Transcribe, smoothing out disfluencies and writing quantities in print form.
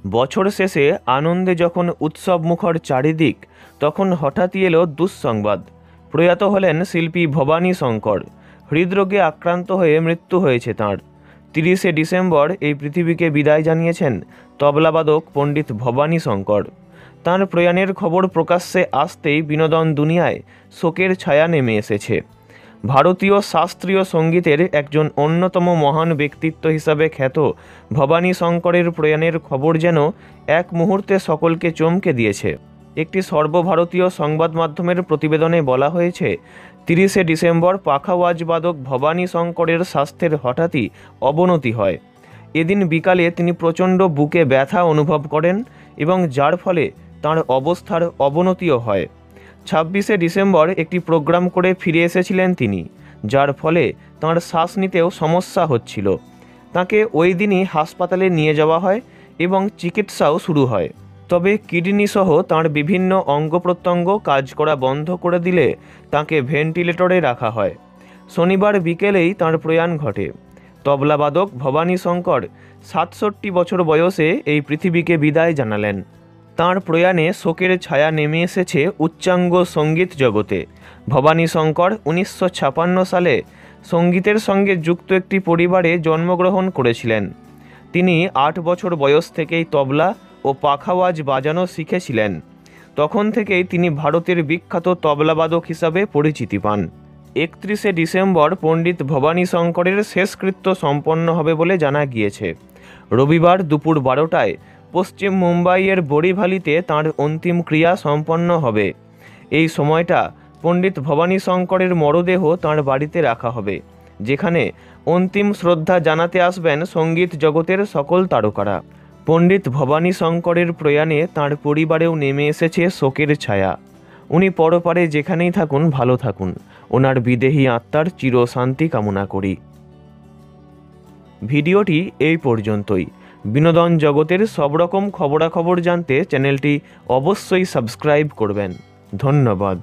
বছর শেষে আনন্দে যখন উৎসবমুখর চারিদিক, তখন হঠাৎই এলো দুঃসংবাদ। প্রয়াত হলেন শিল্পী ভবানী শঙ্কর। হৃদরোগে আক্রান্ত হয়ে মৃত্যু হয়েছে তাঁর। 30শে ডিসেম্বর এই পৃথিবীকে বিদায় জানিয়েছেন তবলাবাদক পণ্ডিত ভবানী শঙ্কর। তাঁর প্রয়াণের খবর প্রকাশ্যে আসতেই বিনোদন দুনিয়ায় শোকের ছায়া নেমে এসেছে। ভারতীয় শাস্ত্রীয় সঙ্গীতের একজন অন্যতম মহান ব্যক্তিত্ব হিসাবে খ্যাত ভবানী শঙ্করের প্রয়াণের খবর যেন এক মুহূর্তে সকলকে চমকে দিয়েছে। একটি সর্বভারতীয় সংবাদ মাধ্যমের প্রতিবেদনে বলা হয়েছে, 30শে ডিসেম্বর পাখাওয়াজবাদক ভবানী শঙ্করের স্বাস্থ্যের হঠাৎই অবনতি হয়। এদিন বিকালে তিনি প্রচণ্ড বুকে ব্যথা অনুভব করেন এবং যার ফলে তাঁর অবস্থার অবনতিও হয়। 26শে ডিসেম্বর একটি প্রোগ্রাম করে ফিরে এসেছিলেন তিনি, যার ফলে তাঁর শ্বাস নিতেও সমস্যা হচ্ছিল। তাকে ওই দিনই হাসপাতালে নিয়ে যাওয়া হয় এবং চিকিৎসাও শুরু হয়। তবে কিডনি সহ তাঁর বিভিন্ন অঙ্গ প্রত্যঙ্গ কাজ করা বন্ধ করে দিলে তাকে ভেন্টিলেটরে রাখা হয়। শনিবার বিকেলেই তাঁর প্রয়াণ ঘটে। তবলাবাদক ভবানী শঙ্কর 67 বছর বয়সে এই পৃথিবীকে বিদায় জানালেন। তাঁর প্রয়াণে শোকের ছায়া নেমে এসেছে উচ্চাঙ্গ সঙ্গীত জগতে। ভবানী শঙ্কর 1956 সালে সঙ্গীতের সঙ্গে যুক্ত একটি পরিবারে জন্মগ্রহণ করেছিলেন। তিনি 8 বছর বয়স থেকেই তবলা ও পাখাওয়াজ বাজানো শিখেছিলেন। তখন থেকেই তিনি ভারতের বিখ্যাত তবলাবাদক হিসাবে পরিচিতি পান। 31শে ডিসেম্বর পণ্ডিত ভবানী শঙ্করের শেষকৃত্য সম্পন্ন হবে বলে জানা গিয়েছে। রবিবার দুপুর 12টায় পশ্চিম মুম্বাইয়ের বড়িভালিতে তাঁর অন্তিম ক্রিয়া সম্পন্ন হবে। এই সময়টা পণ্ডিত ভবানী শঙ্করের মরদেহ তাঁর বাড়িতে রাখা হবে, যেখানে অন্তিম শ্রদ্ধা জানাতে আসবেন সঙ্গীত জগতের সকল তারকারা। পণ্ডিত ভবানী শঙ্করের প্রয়াণে তাঁর পরিবারেও নেমে এসেছে শোকের ছায়া। উনি পরপারে যেখানেই থাকুন ভালো থাকুন। ওনার বিদেহী আত্মার চিরশান্তি কামনা করি। ভিডিওটি এই পর্যন্তই। বিনোদন জগতের সব রকম খবরাখবর জানতে চ্যানেলটি অবশ্যই সাবস্ক্রাইব করবেন। ধন্যবাদ।